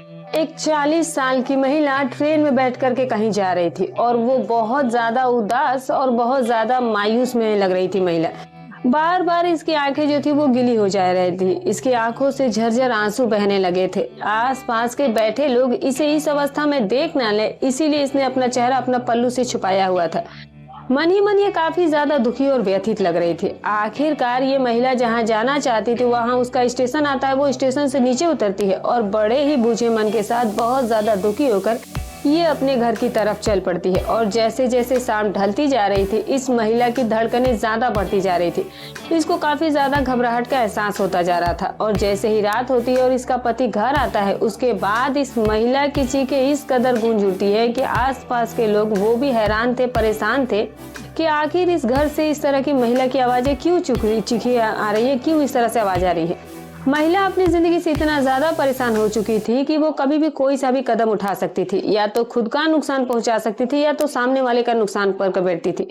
एक 40 साल की महिला ट्रेन में बैठ कर के कहीं जा रही थी और वो बहुत ज्यादा उदास और बहुत ज्यादा मायूस में लग रही थी महिला। बार बार इसकी आंखें जो थी वो गीली हो जा रही थी। इसकी आंखों से झरझर आंसू बहने लगे थे। आसपास के बैठे लोग इसे इस अवस्था में देख ना ले, इसीलिए इसने अपना चेहरा अपना पल्लू से छुपाया हुआ था। मन ही मन ये काफी ज्यादा दुखी और व्यथित लग रही थी। आखिरकार ये महिला जहाँ जाना चाहती थी वहाँ उसका स्टेशन आता है, वो स्टेशन से नीचे उतरती है और बड़े ही बूझे मन के साथ बहुत ज्यादा दुखी होकर ये अपने घर की तरफ चल पड़ती है। और जैसे जैसे शाम ढलती जा रही थी इस महिला की धड़कनें ज्यादा बढ़ती जा रही थी। इसको काफी ज्यादा घबराहट का एहसास होता जा रहा था। और जैसे ही रात होती है और इसका पति घर आता है उसके बाद इस महिला की चीखें इस कदर गूंज उठती है कि आसपास के लोग वो भी हैरान थे, परेशान थे कि आखिर इस घर से इस तरह की महिला की आवाजें क्यों चीखी आ रही है, क्यों इस तरह से आवाज आ रही है। महिला अपनी जिंदगी से इतना ज्यादा परेशान हो चुकी थी कि वो कभी भी कोई सा भी कदम उठा सकती थी, या तो खुद का नुकसान पहुंचा सकती थी या तो सामने वाले का नुकसान कर बैठती थी।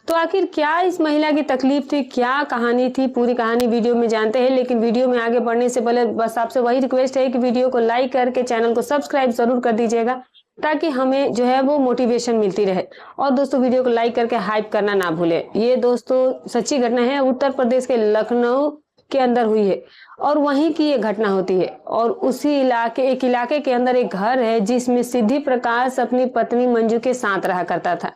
तो आखिर क्या इस महिला की तकलीफ थी, क्या कहानी थी, पूरी कहानी वीडियो में जानते हैं। लेकिन वीडियो में आगे बढ़ने से पहले बस आपसे वही रिक्वेस्ट है कि वीडियो को लाइक करके चैनल को सब्सक्राइब जरूर कर दीजिएगा, ताकि हमें जो है वो मोटिवेशन मिलती रहे। और दोस्तों वीडियो को लाइक करके हाइप करना ना भूले। ये दोस्तों सच्ची घटना है, उत्तर प्रदेश के लखनऊ के अंदर हुई है और वहीं की ये घटना होती है। और उसी एक इलाके के अंदर एक घर है जिसमें सिद्धि प्रकाश अपनी पत्नी मंजू के साथ रहा करता था।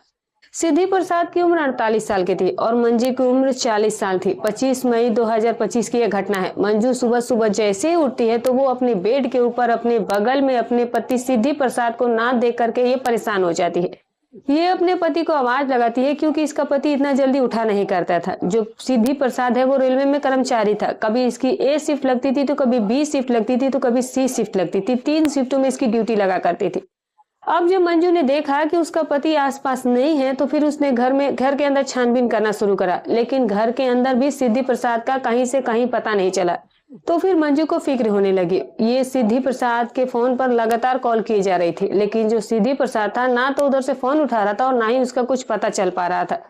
सिद्धि प्रसाद की उम्र 48 साल की थी और मंजू की उम्र 40 साल थी। 25 मई 2025 की यह घटना है। मंजू सुबह सुबह जैसे ही उठती है तो वो अपने बेड के ऊपर अपने बगल में अपने पति सिद्धि प्रसाद को ना देख करके ये परेशान हो जाती है। ये अपने पति को आवाज लगाती है क्योंकि इसका पति इतना जल्दी उठा नहीं करता था। जो सिद्धि प्रसाद है वो रेलवे में कर्मचारी था। कभी इसकी ए शिफ्ट लगती थी तो कभी बी शिफ्ट लगती थी तो कभी सी शिफ्ट लगती थी। 3 शिफ्टों में इसकी ड्यूटी लगा करती थी। अब जब मंजू ने देखा कि उसका पति आसपास नहीं है तो फिर उसने घर के अंदर छानबीन करना शुरू करा, लेकिन घर के अंदर भी सिद्धि प्रसाद का कहीं से कहीं पता नहीं चला। तो फिर मंजू को फिक्र होने लगी। ये सिद्धि प्रसाद के फोन पर लगातार कॉल की जा रही थी, लेकिन जो सिद्धि प्रसाद था ना तो उधर से फोन उठा रहा था और ना ही उसका कुछ पता चल पा रहा था।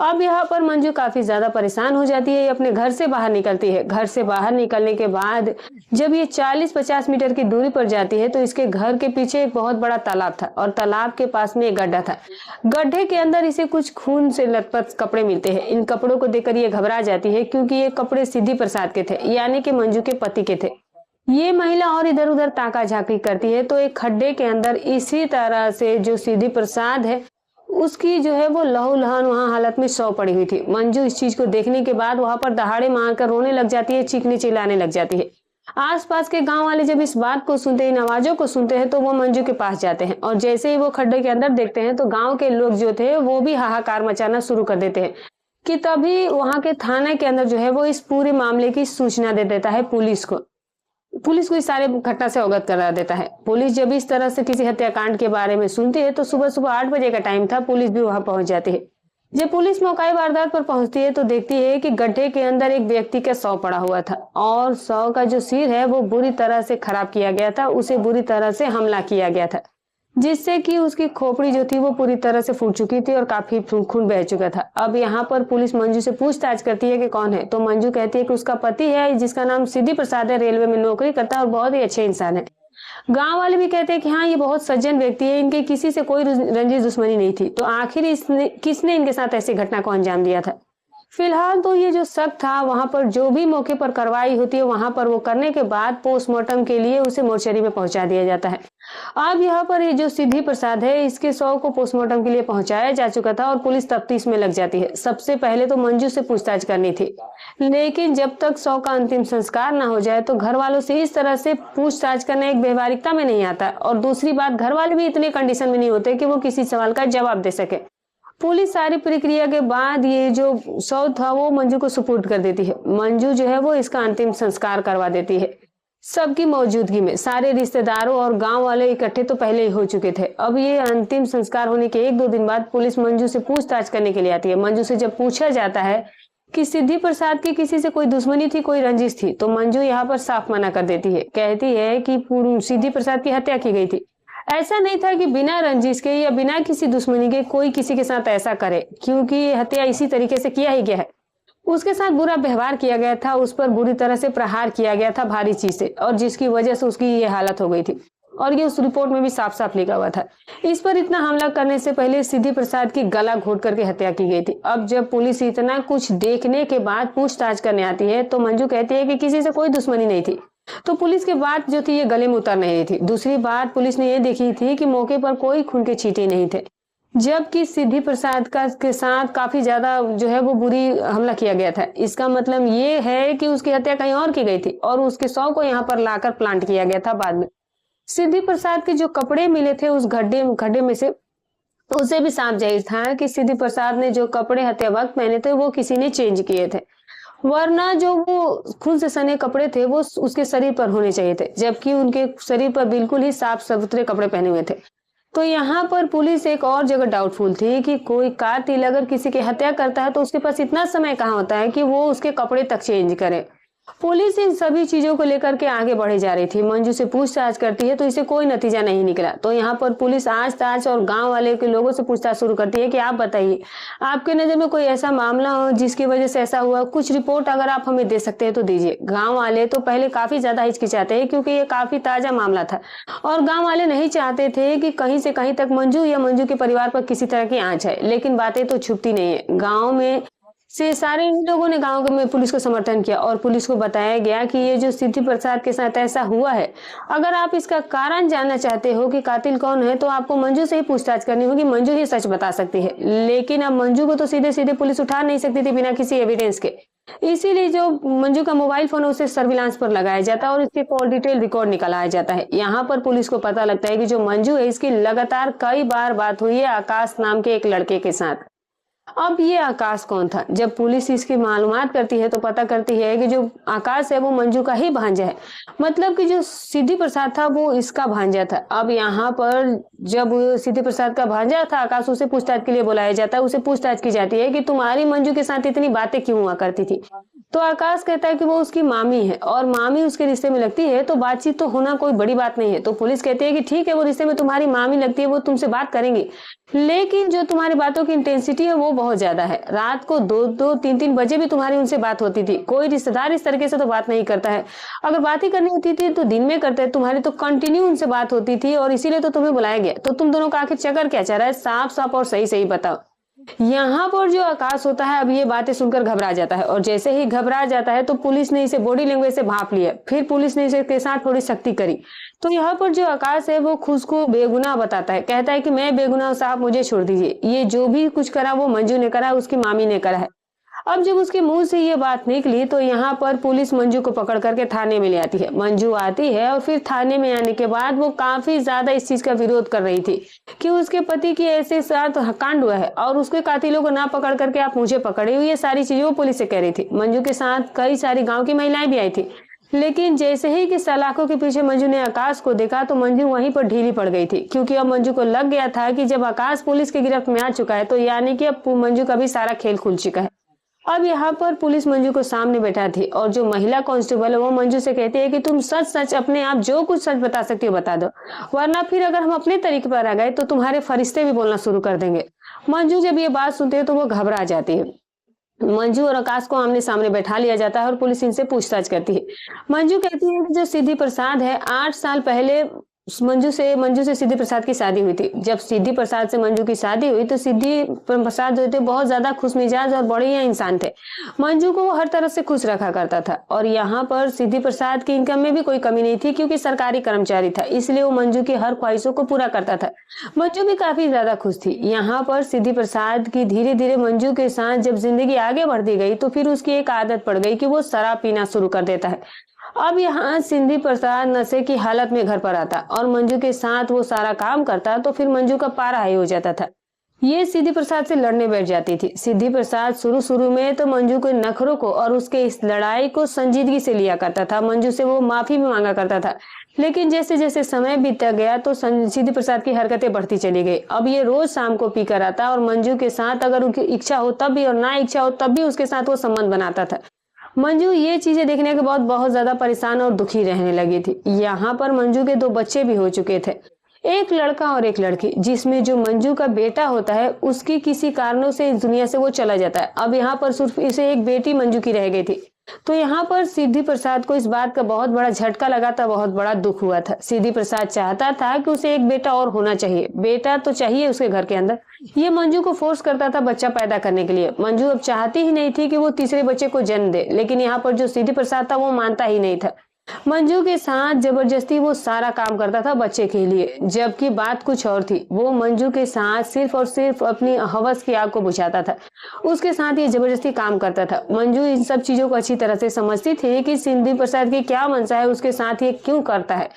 अब यहाँ पर मंजू काफी ज्यादा परेशान हो जाती है। ये अपने घर से बाहर निकलती है। घर से बाहर निकलने के बाद जब ये 40-50 मीटर की दूरी पर जाती है तो इसके घर के पीछे एक बहुत बड़ा तालाब था और तालाब के पास में एक गड्ढा था। गड्ढे के अंदर इसे कुछ खून से लथपथ कपड़े मिलते हैं। इन कपड़ों को देखकर ये घबरा जाती है क्योंकि ये कपड़े सिद्धि प्रसाद के थे, यानी कि मंजू के पति के थे। ये महिला और इधर उधर ताका झाकी करती है तो एक खड्डे के अंदर इसी तरह से जो सिद्धि प्रसाद है उसकी जो है वो लहूलुहान वहां हालत में सौ पड़ी हुई थी। मंजू इस चीज को देखने के बाद वहां पर दहाड़े मारकर रोने लग जाती है, चीखने चिल्लाने लग जाती है। आसपास के गांव वाले जब इस बात को सुनते हैं, इन आवाजों को सुनते हैं तो वो मंजू के पास जाते हैं और जैसे ही वो खड्डे के अंदर देखते हैं तो गांव के लोग जो थे वो भी हाहाकार मचाना शुरू कर देते हैं। कि तभी वहां के थाने के अंदर जो है वो इस पूरे मामले की सूचना दे देता है पुलिस को इस सारे घटना से अवगत करा देता है। पुलिस जब इस तरह से किसी हत्याकांड के बारे में सुनती है तो सुबह सुबह 8 बजे का टाइम था, पुलिस भी वहां पहुंच जाती है। जब पुलिस मौका वारदात पर पहुंचती है तो देखती है कि गड्ढे के अंदर एक व्यक्ति का शव पड़ा हुआ था और शव का जो सिर है वो बुरी तरह से खराब किया गया था। उसे बुरी तरह से हमला किया गया था जिससे कि उसकी खोपड़ी जो थी वो पूरी तरह से फूट चुकी थी और काफी खून बह चुका था। अब यहाँ पर पुलिस मंजू से पूछताछ करती है कि कौन है, तो मंजू कहती है कि उसका पति है जिसका नाम सिद्धि प्रसाद है, रेलवे में नौकरी करता है और बहुत ही अच्छे इंसान है। गांव वाले भी कहते हैं कि हाँ ये बहुत सज्जन व्यक्ति है, इनके किसी से कोई रंजिश दुश्मनी नहीं थी। तो आखिर किसने इनके साथ ऐसी घटना को अंजाम दिया था। फिलहाल तो ये जो शक था वहां पर जो भी मौके पर कार्रवाई होती है वहां पर वो करने के बाद पोस्टमार्टम के लिए उसे मोर्चरी में पहुंचा दिया जाता है। अब यहाँ पर ये जो सिद्धि प्रसाद है इसके शव को पोस्टमार्टम के लिए पहुंचाया जा चुका था और पुलिस तफ्तीश में लग जाती है। सबसे पहले तो मंजू से पूछताछ करनी थी, लेकिन जब तक शव का अंतिम संस्कार ना हो जाए तो घर वालों से इस तरह से पूछताछ करना एक व्यवहारिकता में नहीं आता। और दूसरी बात, घर वाले भी इतने कंडीशन में नहीं होते कि वो किसी सवाल का जवाब दे सके। पुलिस सारी प्रक्रिया के बाद ये जो शव था वो मंजू को सुपुर्द कर देती है। मंजू जो है वो इसका अंतिम संस्कार करवा देती है सबकी मौजूदगी में। सारे रिश्तेदारों और गांव वाले इकट्ठे तो पहले ही हो चुके थे। अब ये अंतिम संस्कार होने के 1-2 दिन बाद पुलिस मंजू से पूछताछ करने के लिए आती है। मंजू से जब पूछा जाता है कि सिद्धि प्रसाद की किसी से कोई दुश्मनी थी, कोई रंजिश थी, तो मंजू यहाँ पर साफ मना कर देती है। कहती है कि सिद्धि प्रसाद की हत्या की गई थी। ऐसा नहीं था कि बिना रंजिश के या बिना किसी दुश्मनी के कोई किसी के साथ ऐसा करे, क्योंकि ये हत्या इसी तरीके से किया ही गया है। उसके साथ बुरा व्यवहार किया गया था, उस पर बुरी तरह से प्रहार किया गया था भारी चीज से, और जिसकी वजह से उसकी ये हालत हो गई थी। और ये उस रिपोर्ट में भी साफ साफ लिखा हुआ था। इस पर इतना हमला करने से पहले सिद्धि प्रसाद की गला घोट करके हत्या की गई थी। अब जब पुलिस इतना कुछ देखने के बाद पूछताछ करने आती है तो मंजू कहती है कि किसी से कोई दुश्मनी नहीं थी, तो पुलिस की बात जो थी ये गले में उतर नहीं रही थी। दूसरी बात, पुलिस ने ये देखी थी कि मौके पर कोई खून के छींटे नहीं थे, जबकि सिद्धि प्रसाद का के साथ काफी ज्यादा जो है वो बुरी हमला किया गया था। इसका मतलब ये है कि उसकी हत्या कहीं और की गई थी और उसके शव को यहाँ पर लाकर प्लांट किया गया था बाद में। सिद्धि प्रसाद के जो कपड़े मिले थे उस गड्ढे में से, उसे भी साफ जाहिर था कि सिद्धि प्रसाद ने जो कपड़े हत्या वक्त पहने थे वो किसी ने चेंज किए थे, वरना जो वो खून से सने कपड़े थे वो उसके शरीर पर होने चाहिए थे, जबकि उनके शरीर पर बिल्कुल ही साफ सुथरे कपड़े पहने हुए थे। तो यहाँ पर पुलिस एक और जगह डाउटफुल थी कि कोई कातिल अगर किसी की हत्या करता है तो उसके पास इतना समय कहाँ होता है कि वो उसके कपड़े तक चेंज करे। पुलिस इन सभी चीजों को लेकर के आगे बढ़े जा रही थी। मंजू से पूछताछ करती है तो इसे कोई नतीजा नहीं निकला। तो यहाँ पर पुलिस आज ताज और गांव वाले के लोगों से पूछताछ शुरू करती है कि आप बताइए, आपके नजर में कोई ऐसा मामला हो जिसकी वजह से ऐसा हुआ, कुछ रिपोर्ट अगर आप हमें दे सकते हैं तो दीजिए। गाँव वाले तो पहले काफी ज्यादा हिचकिचाते हैं क्योंकि ये काफी ताजा मामला था और गाँव वाले नहीं चाहते थे कि कहीं से कहीं तक मंजू या मंजू के परिवार पर किसी तरह की आंच है। लेकिन बातें तो छुपती नहीं है। गाँव में से सारे लोगों ने गांव में पुलिस को समर्थन किया और पुलिस को बताया गया कि ये जो सिद्धि प्रसाद के साथ ऐसा हुआ है, अगर आप इसका कारण जानना चाहते हो कि कातिल कौन है तो आपको मंजू से ही पूछताछ करनी होगी, मंजू ही सच बता सकती है। लेकिन अब मंजू को तो सीधे सीधे पुलिस उठा नहीं सकती थी बिना किसी एविडेंस के, इसीलिए जो मंजू का मोबाइल फोन है उसे सर्विलांस पर लगाया जाता है और इसके कॉल डिटेल रिकॉर्ड निकाला जाता है। यहाँ पर पुलिस को पता लगता है कि जो मंजू है इसकी लगातार कई बार बात हुई है आकाश नाम के एक लड़के के साथ। अब ये आकाश कौन था? जब पुलिस इसकी मालूमात करती है तो पता करती है कि जो आकाश है वो मंजू का ही भांजा है, मतलब कि जो सिद्धि प्रसाद था वो इसका भांजा था। अब यहाँ पर जब सिद्धि प्रसाद का भांजा था आकाश, उसे पूछताछ के लिए बुलाया जाता है। उसे पूछताछ की जाती है कि तुम्हारी मंजू के साथ इतनी बातें क्यों हुआ करती थी। तो आकाश कहता है कि वो उसकी मामी है और मामी उसके रिश्ते में लगती है तो बातचीत तो होना कोई बड़ी बात नहीं है। तो पुलिस कहती है कि ठीक है, वो रिश्ते में तुम्हारी मामी लगती है, वो तुमसे बात करेंगी, लेकिन जो तुम्हारी बातों की इंटेंसिटी है वो बहुत ज्यादा है। रात को 2-2, 3-3 बजे भी तुम्हारी उनसे बात होती थी। कोई रिश्तेदार इस तरीके से तो बात नहीं करता है, अगर बात ही करनी होती थी तो दिन में करते, तुम्हारी तो कंटिन्यू उनसे बात होती थी और इसीलिए तो तुम्हें बुलाया गया। तो तुम दोनों का आखिर चक्कर क्या चल रहा है? साफ साफ और सही सही बताओ। यहाँ पर जो आकाश होता है अब ये बातें सुनकर घबरा जाता है और जैसे ही घबरा जाता है तो पुलिस ने इसे बॉडी लैंग्वेज से भांप लिया। फिर पुलिस ने इसे के साथ थोड़ी सख्ती करी। तो यहाँ पर जो आकाश है वो खुद को बेगुनाह बताता है, कहता है कि मैं बेगुनाह साहब, मुझे छोड़ दीजिए, ये जो भी कुछ करा वो मंजू ने करा, उसकी मामी ने करा है। अब जब उसके मुंह से ये बात निकली तो यहाँ पर पुलिस मंजू को पकड़ करके थाने में ले आती है। मंजू आती है और फिर थाने में आने के बाद वो काफी ज्यादा इस चीज का विरोध कर रही थी कि उसके पति की ऐसे साथ कांड हुआ है और उसके कातिलों को ना पकड़ करके आप मुझे पकड़े हुई, ये सारी चीजें वो पुलिस से कह रही थी। मंजू के साथ कई सारी गाँव की महिलाएं भी आई थी, लेकिन जैसे ही कि सलाखों के पीछे मंजू ने आकाश को देखा तो मंजू वहीं पर ढीली पड़ गई थी, क्योंकि अब मंजू को लग गया था कि जब आकाश पुलिस की गिरफ्त में आ चुका है तो यानी कि अब मंजू का भी सारा खेल खुल चुका है। अब यहाँ पर पुलिस मंजू को सामने बैठा थी और जो महिला कांस्टेबल है वो मंजू से कहती है कि तुम सच सच अपने आप जो कुछ सच बता सकती हो बता दो, वरना फिर अगर हम अपने तरीके पर आ गए तो तुम्हारे फरिश्ते भी बोलना शुरू कर देंगे। मंजू जब ये बात सुनती है तो वो घबरा जाती है। मंजू और आकाश को आमने सामने बैठा लिया जाता है और पुलिस इनसे पूछताछ करती है। मंजू कहती है कि जो सिद्धि प्रसाद है 8 साल पहले मंजू से सिद्धि प्रसाद की शादी हुई थी। जब सिद्धि प्रसाद से मंजू की शादी हुई तो सिद्धि प्रसाद जो थे बहुत ज्यादा खुशमिजाज और बढ़िया इंसान थे। मंजू को वो हर तरह से खुश रखा करता था और यहाँ पर सिद्धि प्रसाद की इनकम में भी कोई कमी नहीं थी, क्योंकि सरकारी कर्मचारी था, इसलिए वो मंजू की हर ख्वाहिशों को पूरा करता था। मंजू भी काफी ज्यादा खुश थी। यहाँ पर सिद्धि प्रसाद की धीरे धीरे मंजू के साथ जब जिंदगी आगे बढ़ती गई तो फिर उसकी एक आदत पड़ गई कि वो शराब पीना शुरू कर देता है। अब यहाँ सिद्धि प्रसाद नशे की हालत में घर पर आता और मंजू के साथ वो सारा काम करता तो फिर मंजू का पारा हाई हो जाता था। ये सिद्धि प्रसाद से लड़ने बैठ जाती थी। सिद्धि प्रसाद शुरू में तो मंजू के नखरों को और उसके इस लड़ाई को संजीदगी से लिया करता था। मंजू से वो माफी भी मांगा करता था, लेकिन जैसे जैसे समय बीतता गया तो सिद्धि प्रसाद की हरकतें बढ़ती चली गई। अब ये रोज शाम को पी कर आता और मंजू के साथ अगर उनकी इच्छा हो तब भी और ना इच्छा हो तब भी उसके साथ वो संबंध बनाता था। मंजू ये चीजें देखने के बाद बहुत ज्यादा परेशान और दुखी रहने लगी थी। यहाँ पर मंजू के 2 बच्चे भी हो चुके थे, एक लड़का और एक लड़की, जिसमें जो मंजू का बेटा होता है उसकी किसी कारणों से इस दुनिया से वो चला जाता है। अब यहाँ पर सिर्फ इसे एक बेटी मंजू की रह गई थी। तो यहाँ पर सिद्धि प्रसाद को इस बात का बहुत बड़ा झटका लगा था, बहुत बड़ा दुख हुआ था। सिद्धि प्रसाद चाहता था कि उसे एक बेटा और होना चाहिए, बेटा तो चाहिए उसके घर के अंदर। ये मंजू को फोर्स करता था बच्चा पैदा करने के लिए। मंजू अब चाहती ही नहीं थी कि वो तीसरे बच्चे को जन्म दे, लेकिन यहाँ पर जो सिद्धि प्रसाद था वो मानता ही नहीं था। मंजू के साथ जबरदस्ती वो सारा काम करता था बच्चे के लिए, जबकि बात कुछ और थी। वो मंजू के साथ सिर्फ और सिर्फ अपनी हवस की आग को बुझाता था, उसके साथ ये जबरदस्ती काम करता था। मंजू इन सब चीजों को अच्छी तरह से समझती थी कि सिद्धि प्रसाद की क्या मंशा है, उसके साथ ये क्यों करता है।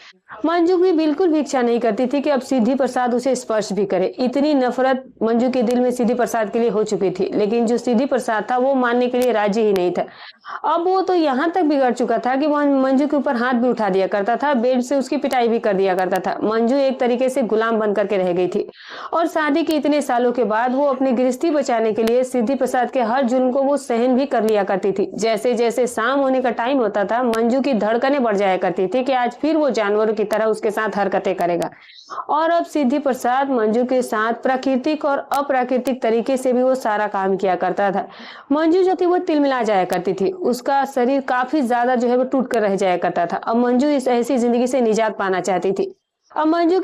मंजू की बिल्कुल भी इच्छा नहीं करती थी कि अब सिद्धि प्रसाद उसे स्पर्श भी करे। इतनी नफरत मंजू के दिल में सिद्धि प्रसाद के लिए हो चुकी थी, लेकिन जो सिद्धि प्रसाद था वो मानने के लिए राजी ही नहीं था। अब वो तो यहाँ तक बिगड़ चुका था कि वह मंजू के ऊपर हाथ भी उठा दिया करता था, बेड से उसकी पिटाई भी कर दिया करता था। मंजू एक तरीके से गुलाम बन करके रह गई थी, और शादी के इतने सालों के बाद वो अपनी गृहस्थी बचाने के लिए सिद्धि प्रसाद के हर जुल्म को वो सहन भी कर लिया करती थी। जैसे जैसे शाम होने का टाइम होता था, मंजू की धड़कनें बढ़ जाया करती थी कि आज फिर वो जानवरों की तरह उसके साथ हरकतें करेगा। और अब सिद्धि प्रसाद मंजू के साथ प्राकृतिक और अप्राकृतिक तरीके से भी वो सारा काम किया करता था। मंजू जो थी वो तिलमिला जाया करती थी, उसका शरीर काफी ज्यादा जो है वो टूट कर रह जाया करता था। अब मंजू इस ऐसी जिंदगी से निजात पाना चाहती थी। अब मंजू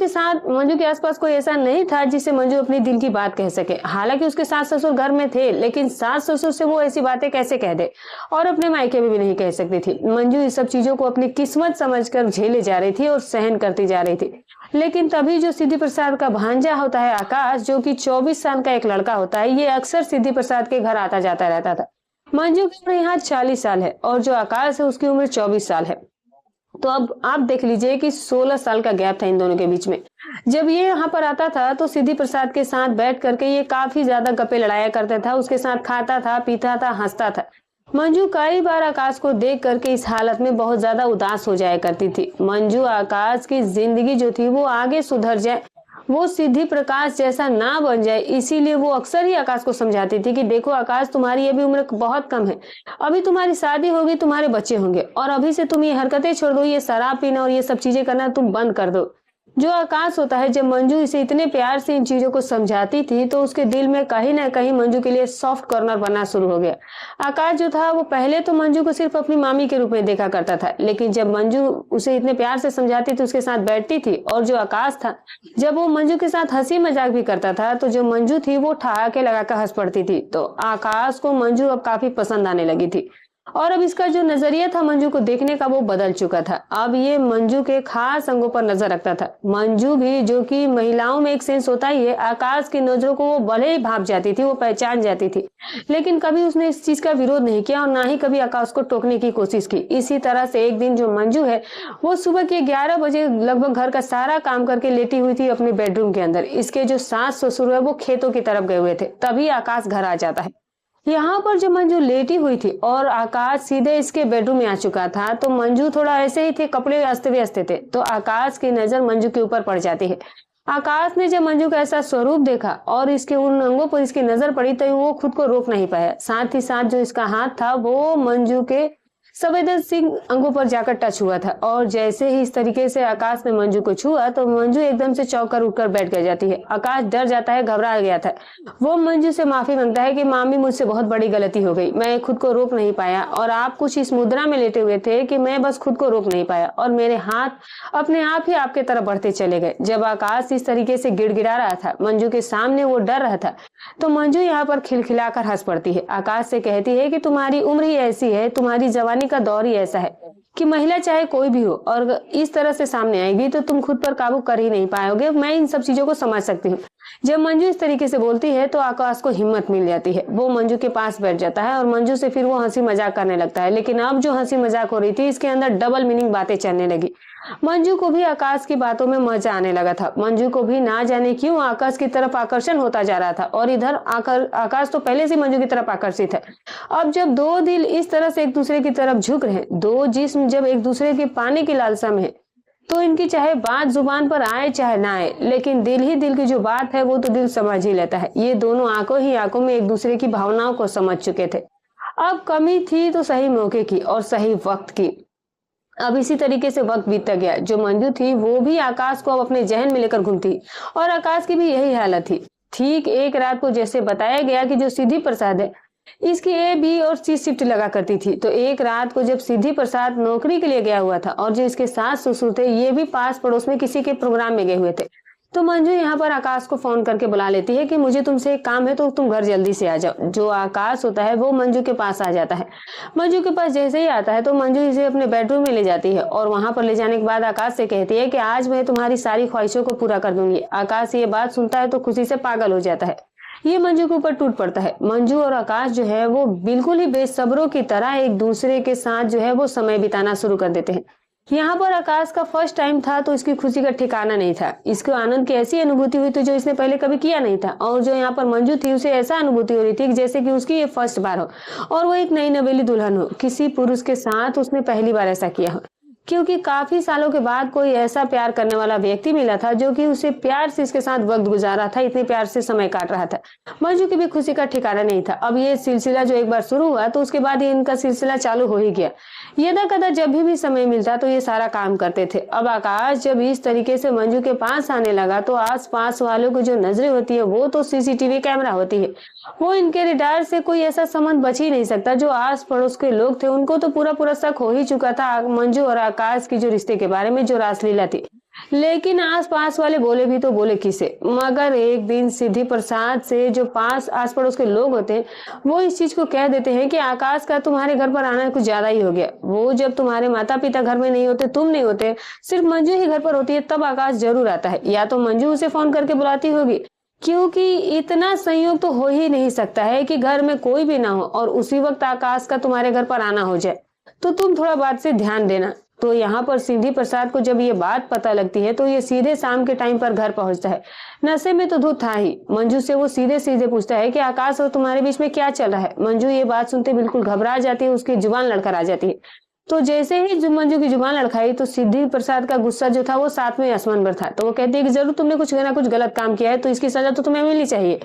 के आसपास कोई ऐसा नहीं था जिससे मंजू अपनी दिल की बात कह सके। हालांकि उसके सास ससुर घर में थे, लेकिन सास ससुर से वो ऐसी बातें कैसे कह दे, और अपने मायके में भी नहीं कह सकती थी। मंजू इस सब चीजों को अपनी किस्मत समझकर झेले जा रही थी और सहन करती जा रही थी। लेकिन तभी जो सिद्धि प्रसाद का भांजा होता है आकाश, जो कि 24 साल का एक लड़का होता है, ये अक्सर सिद्धि प्रसाद के घर आता जाता रहता था। मंजू की उम्र यहाँ 40 साल है और जो आकाश है उसकी उम्र 24 साल है। तो अब आप देख लीजिए कि 16 साल का गैप था इन दोनों के बीच में। जब ये यहाँ पर आता था तो सिद्धि प्रसाद के साथ बैठ करके ये काफी ज्यादा गप्पे लड़ाया करता था, उसके साथ खाता था, पीता था, हंसता था। मंजू कई बार आकाश को देख करके इस हालत में बहुत ज्यादा उदास हो जाया करती थी। मंजू आकाश की जिंदगी जो थी वो आगे सुधर जाए, वो सिद्धि प्रकाश जैसा ना बन जाए, इसीलिए वो अक्सर ही आकाश को समझाती थी कि देखो आकाश, तुम्हारी अभी उम्र बहुत कम है, अभी तुम्हारी शादी होगी, तुम्हारे बच्चे होंगे, और अभी से तुम ये हरकतें छोड़ दो, ये शराब पीना और ये सब चीजें करना तुम बंद कर दो। जो आकाश होता है, जब मंजू इसे इतने प्यार से इन चीजों को समझाती थी तो उसके दिल में कहीं ना कहीं मंजू के लिए सॉफ्ट कॉर्नर बनना शुरू हो गया। आकाश जो था वो पहले तो मंजू को सिर्फ अपनी मामी के रूप में देखा करता था, लेकिन जब मंजू उसे इतने प्यार से समझाती थी, उसके साथ बैठती थी, और जो आकाश था जब वो मंजू के साथ हंसी मजाक भी करता था, तो जो मंजू थी वो ठहाके लगाकर हंस पड़ती थी। तो आकाश को मंजू अब काफी पसंद आने लगी थी, और अब इसका जो नजरिया था मंजू को देखने का वो बदल चुका था। अब ये मंजू के खास अंगों पर नजर रखता था। मंजू भी, जो कि महिलाओं में एक सेंस होता ही है, आकाश की नजरों को वो भले ही भाप जाती थी, वो पहचान जाती थी, लेकिन कभी उसने इस चीज का विरोध नहीं किया और ना ही कभी आकाश को टोकने की कोशिश की। इसी तरह से एक दिन जो मंजू है वो सुबह के 11 बजे लगभग घर का सारा काम करके लेटी हुई थी अपने बेडरूम के अंदर। इसके जो सास ससुर है वो खेतों की तरफ गए हुए थे, तभी आकाश घर आ जाता है। यहाँ पर जो मंजू लेटी हुई थी और आकाश सीधे इसके बेडरूम में आ चुका था, तो मंजू थोड़ा ऐसे ही थे, कपड़े अस्त व्यस्त थे, तो आकाश की नजर मंजू के ऊपर पड़ जाती है। आकाश ने जब मंजू का ऐसा स्वरूप देखा और इसके उन अंगों पर इसकी नजर पड़ी, तो वो खुद को रोक नहीं पाया। साथ ही साथ जो इसका हाथ था वो मंजू के संवेदनशील अंगों पर जाकर टच हुआ था, और जैसे ही इस तरीके से आकाश ने मंजू को छुआ तो मंजू एकदम से चौंक कर उठकर बैठ कर जाती है। आकाश डर जाता है, घबरा गया था। वो मंजू से माफी मांगता है कि मामी, मुझसे बहुत बड़ी गलती हो गई, मैं खुद को रोक नहीं पाया, और आप कुछ इस मुद्रा में लेटे हुए थे कि मैं बस खुद को रोक नहीं पाया और मेरे हाथ अपने आप ही आपके तरफ बढ़ते चले गए। जब आकाश इस तरीके से गिड़गिड़ा रहा था, मंजू के सामने वो डर रहा था, तो मंजू यहाँ पर खिलखिलाकर हंस पड़ती है। आकाश से कहती है कि तुम्हारी उम्र ही ऐसी है, तुम्हारी जवानी का दौर ही ऐसा है कि महिला चाहे कोई भी हो और इस तरह से सामने आएगी तो तुम खुद पर काबू कर ही नहीं पाओगे। मैं इन सब चीजों को समझ सकती हूँ। जब मंजू इस तरीके से बोलती है तो आकाश को हिम्मत मिल जाती है, वो मंजू के पास बैठ जाता है और मंजू से फिर वो हंसी मजाक करने लगता है। लेकिन अब जो हंसी मजाक हो रही थी, इसके अंदर डबल मीनिंग बातें चलने लगी। मंजू को भी आकाश की बातों में मजा आने लगा था। मंजू को भी ना जाने क्यों आकाश की तरफ आकर्षण होता जा रहा था, और इधर आकाश तो पहले से मंजू की तरफ आकर्षित है। अब जब दो दिल इस तरह से एक दूसरे की तरफ झुक रहे हैं, दो जिस्म जब एक दूसरे के पाने की लालसा में है, तो इनकी चाहे बात जुबान पर आए चाहे ना आए, लेकिन दिल ही दिल की जो बात है वो तो दिल समझ ही लेता है। ये दोनों आंखों ही आंखों में एक दूसरे की भावनाओं को समझ चुके थे। अब कमी थी तो सही मौके की और सही वक्त की। अब इसी तरीके से वक्त बीतता गया। जो मंजू थी वो भी आकाश को अब अपने जहन में लेकर घूमती, और आकाश की भी यही हालत थी। ठीक एक रात को जैसे बताया गया कि जो सिद्धि प्रसाद है, इसकी ए, बी और सी शिफ्ट लगा करती थी। तो एक रात को जब सिद्धि प्रसाद नौकरी के लिए गया हुआ था और जो इसके सास ससुर थे ये भी पास पड़ोस में किसी के प्रोग्राम में गए हुए थे, तो मंजू यहाँ पर आकाश को फोन करके बुला लेती है कि मुझे तुमसे एक काम है, तो तुम घर जल्दी से आ जाओ। जो आकाश होता है वो मंजू के पास आ जाता है। मंजू के पास जैसे ही आता है तो मंजू इसे अपने बेडरूम में ले जाती है और वहां पर ले जाने के बाद आकाश से कहती है कि आज मैं तुम्हारी सारी ख्वाहिशों को पूरा कर दूंगी। आकाश ये बात सुनता है तो खुशी से पागल हो जाता है। ये मंजू के ऊपर टूट पड़ता है। मंजू और आकाश जो है वो बिल्कुल ही बेसब्रों की तरह एक दूसरे के साथ जो है वो समय बिताना शुरू कर देते हैं। यहाँ पर आकाश का फर्स्ट टाइम था तो इसकी खुशी का ठिकाना नहीं था। इसको आनंद की ऐसी अनुभूति हुई थी जो इसने पहले कभी किया नहीं था। और जो यहाँ पर मंजू थी उसे ऐसा अनुभूति हो रही थी जैसे कि उसकी ये फर्स्ट बार हो और वो एक नई नवेली दुल्हन हो। किसी पुरुष के साथ उसने पहली बार ऐसा किया हो, क्योंकि काफी सालों के बाद कोई ऐसा प्यार करने वाला व्यक्ति मिला था जो कि उसे प्यार से इसके साथ वक्त गुजारा था, इतने प्यार से समय काट रहा था। मंजू की भी खुशी का ठिकाना नहीं था। अब ये सिलसिला जो एक बार शुरू हुआ तो उसके बाद ये इनका सिलसिला चालू हो ही गया। यदा कदा जब भी समय मिलता तो ये सारा काम करते थे। अब आकाश जब इस तरीके से मंजू के पास आने लगा तो आस पास वालों की जो नजरें होती है वो तो सीसीटीवी कैमरा होती है, वो इनके रिडार से कोई ऐसा संबंध बच ही नहीं सकता। जो आस पड़ोस के लोग थे उनको तो पूरा पूरा शक हो ही चुका था मंजू और आकाश की जो रिश्ते के बारे में, जो रासलीला थी। लेकिन आस पास वाले बोले भी तो बोले किसे। मगर एक दिन सिद्धि प्रसाद से जो पास आस पड़ोस के लोग होते हैं वो इस चीज को कह देते हैं कि आकाश का तुम्हारे घर पर आना कुछ ज्यादा ही हो गया। वो जब तुम्हारे माता पिता घर में नहीं होते, तुम नहीं होते, सिर्फ मंजू ही घर पर होती है, तब आकाश जरूर आता है। या तो मंजू उसे फोन करके बुलाती होगी, क्योंकि इतना संयोग तो हो ही नहीं सकता है कि घर में कोई भी ना हो और उसी वक्त आकाश का तुम्हारे घर पर आना हो जाए। तो तुम थोड़ा बात से ध्यान देना। तो यहाँ पर सिद्धि प्रसाद को जब ये बात पता लगती है तो ये सीधे शाम के टाइम पर घर पहुंचता है। नशे में तो धुत था ही। मंजू से वो सीधे सीधे पूछता है कि आकाश और तुम्हारे बीच में क्या चल रहा है। मंजू ये बात सुनते बिल्कुल घबरा जाती है, उसकी जुबान लड़खड़ा आ जाती है। तो जैसे ही मंजू की जुबान लड़खाई तो सिद्धि प्रसाद का गुस्सा जो था वो सातवें आसमान पर था। तो वो कहती है कि जरूर तुमने कुछ ना कुछ गलत काम किया है तो इसकी सजा तो तुम्हें मिलनी चाहिए।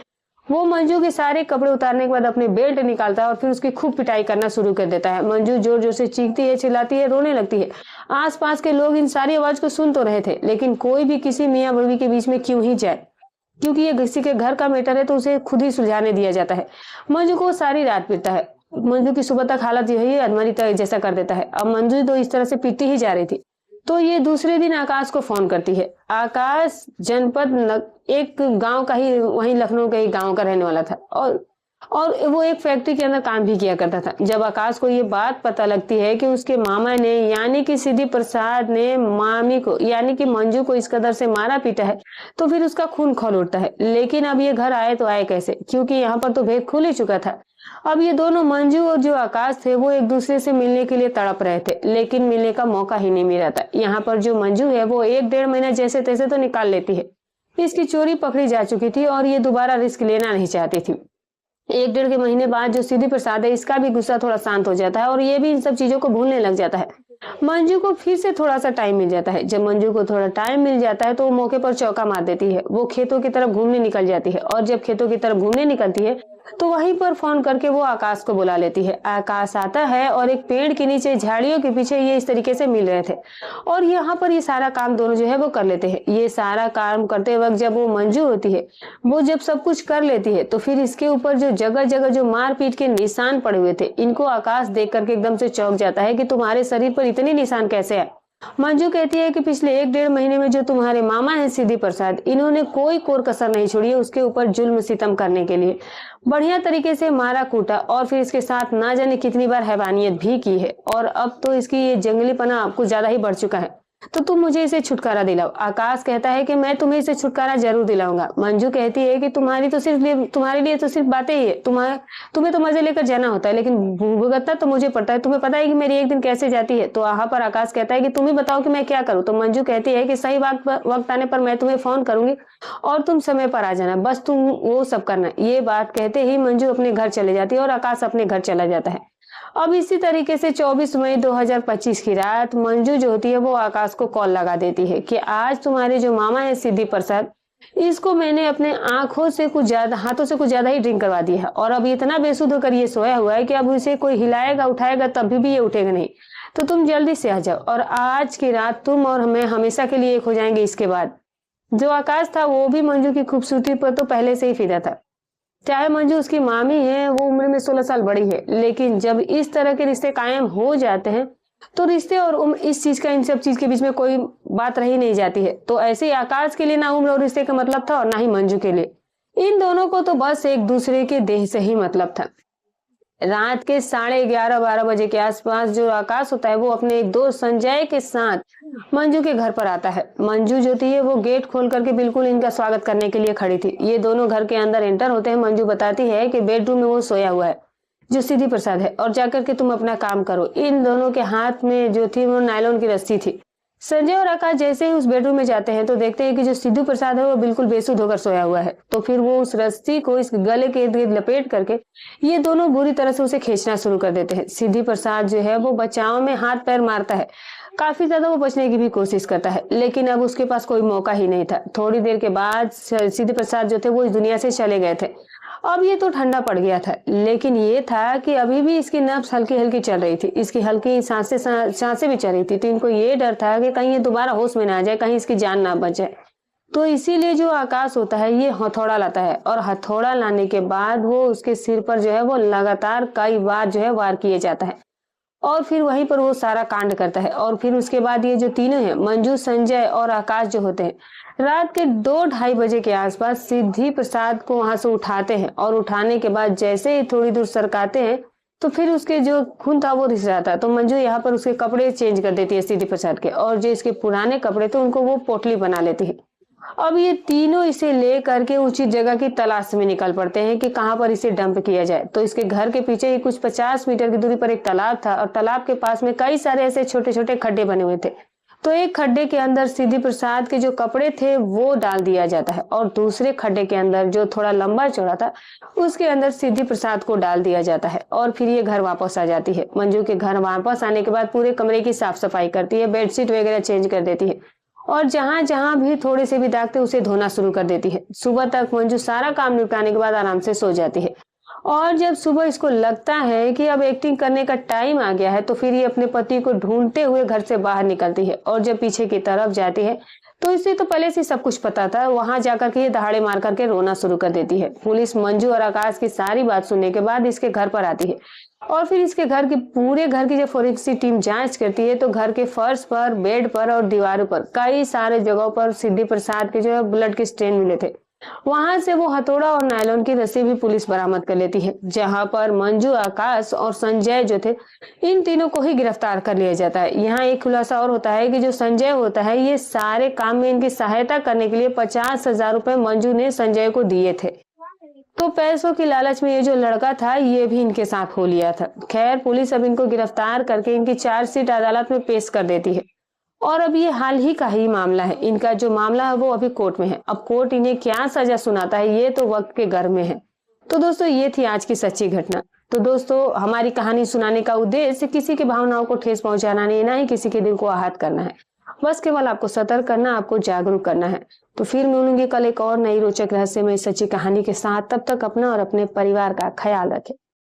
वो मंजू के सारे कपड़े उतारने के बाद अपने बेल्ट निकालता है और फिर उसकी खूब पिटाई करना शुरू कर देता है। मंजू जोर जोर से चीखती है, चिल्लाती है, रोने लगती है। आसपास के लोग इन सारी आवाज को सुन तो रहे थे, लेकिन कोई भी किसी मियाँ बीवी के बीच में क्यों ही जाए, क्योंकि ये किसी के घर का मैटर है तो उसे खुद ही सुलझाने दिया जाता है। मंजू को सारी रात पीटता है। मंजू की सुबह तक हालत यही अलमारी तक जैसा कर देता है। अब मंजू तो इस तरह से पीटती ही जा रही थी। तो ये दूसरे दिन आकाश को फोन करती है। आकाश जनपद एक गांव का ही, वहीं लखनऊ का ही गांव का रहने वाला था और वो एक फैक्ट्री के अंदर काम भी किया करता था। जब आकाश को ये बात पता लगती है कि उसके मामा ने यानी कि सिद्धि प्रसाद ने मामी को यानी कि मंजू को इस कदर से मारा पीटा है तो फिर उसका खून खौल उठता है। लेकिन अब ये घर आए तो आए कैसे, क्योंकि यहाँ पर तो भेद खुल ही चुका था। अब ये दोनों मंजू और जो आकाश थे वो एक दूसरे से मिलने के लिए तड़प रहे थे, लेकिन मिलने का मौका ही नहीं मिल रहा था। यहाँ पर जो मंजू है वो 1-1.5 महीना जैसे तैसे तो निकाल लेती है। इसकी चोरी पकड़ी जा चुकी थी और ये दोबारा रिस्क लेना नहीं चाहती थी। 1-1.5 के महीने बाद जो सिद्धि प्रसाद है इसका भी गुस्सा थोड़ा शांत हो जाता है और ये भी इन सब चीजों को भूलने लग जाता है। मंजू को फिर से थोड़ा सा टाइम मिल जाता है। जब मंजू को थोड़ा टाइम मिल जाता है तो वो मौके पर चौका मार देती है। वो खेतों की तरफ घूमने निकल जाती है और जब खेतों की तरफ घूमने निकलती है तो वहीं पर फोन करके वो आकाश को बुला लेती है। आकाश आता है और एक पेड़ के नीचे झाड़ियों के पीछे ये इस तरीके से मिल रहे थे और यहाँ पर ये सारा काम दोनों जो है वो कर लेते हैं। ये सारा काम करते वक्त जब वो मंजू होती है वो जब सब कुछ कर लेती है तो फिर इसके ऊपर जो जगह जगह जो मारपीट के निशान पड़े हुए थे इनको आकाश देख करके एकदम से चौंक जाता है कि तुम्हारे शरीर पर इतने निशान कैसे है। मंजू कहती है कि पिछले 1-1.5 महीने में जो तुम्हारे मामा है सिद्धि प्रसाद, इन्होंने कोई कोर कसर नहीं छोड़ी है उसके ऊपर जुल्म सितम करने के लिए। बढ़िया तरीके से मारा कूटा और फिर इसके साथ ना जाने कितनी बार हैवानियत भी की है और अब तो इसकी ये जंगलीपना कुछ ज्यादा ही बढ़ चुका है। तो तुम मुझे इसे छुटकारा दिलाओ। आकाश कहता है कि मैं तुम्हें इसे छुटकारा जरूर दिलाऊंगा। मंजू कहती है कि तुम्हारे लिए तो सिर्फ बातें ही है, तुम्हें तो मजे लेकर जाना होता है, लेकिन भुगतना तो मुझे पड़ता है। तुम्हें पता है कि मेरी एक दिन कैसे जाती है। तो यहाँ पर आकाश कहता है कि तुम ही बताओ कि मैं क्या करूँ। तो मंजू कहती है कि सही वक्त आने पर मैं तुम्हें फोन करूंगी और तुम समय पर आ जाना, बस तुम वो सब करना। ये बात कहते ही मंजू अपने घर चले जाती है और आकाश अपने घर चला जाता है। अब इसी तरीके से 24 मई 2025 की रात मंजू जो होती है वो आकाश को कॉल लगा देती है कि आज तुम्हारे जो मामा है सिद्धि प्रसाद, इसको मैंने अपने हाथों से कुछ ज्यादा ही ड्रिंक करवा दी है और अब इतना बेसुध होकर ये सोया हुआ है कि अब इसे कोई हिलाएगा उठाएगा तभी भी ये उठेगा नहीं। तो तुम जल्दी से आ जाओ और आज की रात तुम और मैं हमेशा के लिए एक हो जाएंगे। इसके बाद जो आकाश था वो भी मंजू की खूबसूरती पर तो पहले से ही फिदा था। चाहे मंजू उसकी मामी है, वो उम्र में 16 साल बड़ी है, लेकिन जब इस तरह के रिश्ते कायम हो जाते हैं तो रिश्ते और उम्र इस चीज का, इन सब चीज के बीच में कोई बात रही नहीं जाती है। तो ऐसे ही आकाश के लिए ना उम्र और रिश्ते का मतलब था और ना ही मंजू के लिए। इन दोनों को तो बस एक दूसरे के देह से ही मतलब था। रात के 11:30-12 बजे के आसपास जो आकाश होता है वो अपने एक दोस्त संजय के साथ मंजू के घर पर आता है। मंजू जो थी वो गेट खोल करके बिल्कुल इनका स्वागत करने के लिए खड़ी थी। ये दोनों घर के अंदर एंटर होते हैं। मंजू बताती है कि बेडरूम में वो सोया हुआ है जो सिद्धि प्रसाद है, और जाकर के तुम अपना काम करो। इन दोनों के हाथ में जो थी वो नायलॉन की रस्सी थी। संजय और आकाश जैसे ही उस बेडरूम में जाते हैं तो देखते हैं कि जो सिद्धू प्रसाद है वो बिल्कुल बेसुध होकर सोया हुआ है। तो फिर वो उस रस्सी को इस गले के इर्द गिर्द लपेट करके ये दोनों बुरी तरह से उसे खींचना शुरू कर देते हैं। सिद्धू प्रसाद जो है वो बचाव में हाथ पैर मारता है, काफी ज्यादा वो बचने की भी कोशिश करता है, लेकिन अब उसके पास कोई मौका ही नहीं था। थोड़ी देर के बाद सिद्धू प्रसाद जो थे वो इस दुनिया से चले गए थे। अब ये तो ठंडा पड़ गया था, लेकिन ये था कि अभी भी इसकी नब्ज हल्की हल्की चल रही थी, इसकी हल्की सांसें भी चल रही थी। तो इनको ये डर था कि कहीं ये दोबारा होश में ना आ जाए, कहीं इसकी जान ना बच जाए। तो इसीलिए जो आकाश होता है ये हथौड़ा लाता है, और हथौड़ा लाने के बाद वो उसके सिर पर जो है वो लगातार कई बार जो है वार किए जाता है, और फिर वहीं पर वो सारा कांड करता है। और फिर उसके बाद ये जो तीनों हैं, मंजू, संजय और आकाश, जो होते हैं रात के 2-2:30 बजे के आसपास सिद्धि प्रसाद को वहां से उठाते हैं, और उठाने के बाद जैसे ही थोड़ी दूर सरकाते हैं तो फिर उसके जो खून था वो रिस जाता है। तो मंजू यहाँ पर उसके कपड़े चेंज कर देती है सिद्धि प्रसाद के, और जो इसके पुराने कपड़े थे उनको वो पोटली बना लेती है। अब ये तीनों इसे ले करके उचित जगह की तलाश में निकल पड़ते हैं कि कहां पर इसे डंप किया जाए। तो इसके घर के पीछे ही कुछ 50 मीटर की दूरी पर एक तालाब था, और तालाब के पास में कई सारे ऐसे छोटे छोटे खड्डे बने हुए थे। तो एक खड्डे के अंदर सिद्धि प्रसाद के जो कपड़े थे वो डाल दिया जाता है, और दूसरे खड्डे के अंदर जो थोड़ा लंबा चौड़ा था उसके अंदर सिद्धि प्रसाद को डाल दिया जाता है। और फिर ये घर वापस आ जाती है। मंजू के घर वापस आने के बाद पूरे कमरे की साफ सफाई करती है, बेडशीट वगैरह चेंज कर देती है, और जहां जहां भी थोड़े से भी दाग थे उसे धोना शुरू कर देती है। सुबह तक मंजू सारा काम निपटाने के बाद आराम से सो जाती है, और जब सुबह इसको लगता है कि अब एक्टिंग करने का टाइम आ गया है तो फिर ये अपने पति को ढूंढते हुए घर से बाहर निकलती है। और जब पीछे की तरफ जाती है तो इसे तो पहले से सब कुछ पता था। वहां जाकर के ये दहाड़े मार करके रोना शुरू कर देती है। पुलिस मंजू और आकाश की सारी बात सुनने के बाद इसके घर पर आती है, और फिर इसके घर की पूरे घर की जब फोरेंसिक टीम जांच करती है तो घर के फर्श पर, बेड पर और दीवारों पर कई सारे जगहों पर सिद्धि प्रसाद के जो है ब्लड के स्टेन मिले थे। वहां से वो हथौड़ा और नायलॉन की रस्सी भी पुलिस बरामद कर लेती है, जहां पर मंजू, आकाश और संजय जो थे इन तीनों को ही गिरफ्तार कर लिया जाता है। यहाँ एक खुलासा और होता है कि जो संजय होता है ये सारे काम में इनकी सहायता करने के लिए 50,000 रुपए मंजू ने संजय को दिए थे। तो पैसों की लालच में ये जो लड़का था ये भी इनके साथ हो लिया था। खैर, पुलिस अब इनको गिरफ्तार करके इनकी चार्जशीट अदालत में पेश कर देती है, और अब ये हाल ही का ही मामला है। इनका जो मामला है वो अभी कोर्ट में है। अब कोर्ट इन्हें क्या सजा सुनाता है ये तो वक्त के घर में है। तो दोस्तों, ये थी आज की सच्ची घटना। तो दोस्तों, हमारी कहानी सुनाने का उद्देश्य किसी की भावनाओं को ठेस पहुंचाना नहीं, ना ही किसी के दिल को आहत करना है। बस केवल आपको सतर्क करना, आपको जागरूक करना है। तो फिर मिलूंगी कल एक और नई रोचक रहस्यमय सच्ची कहानी के साथ। तब तक अपना और अपने परिवार का ख्याल रखें।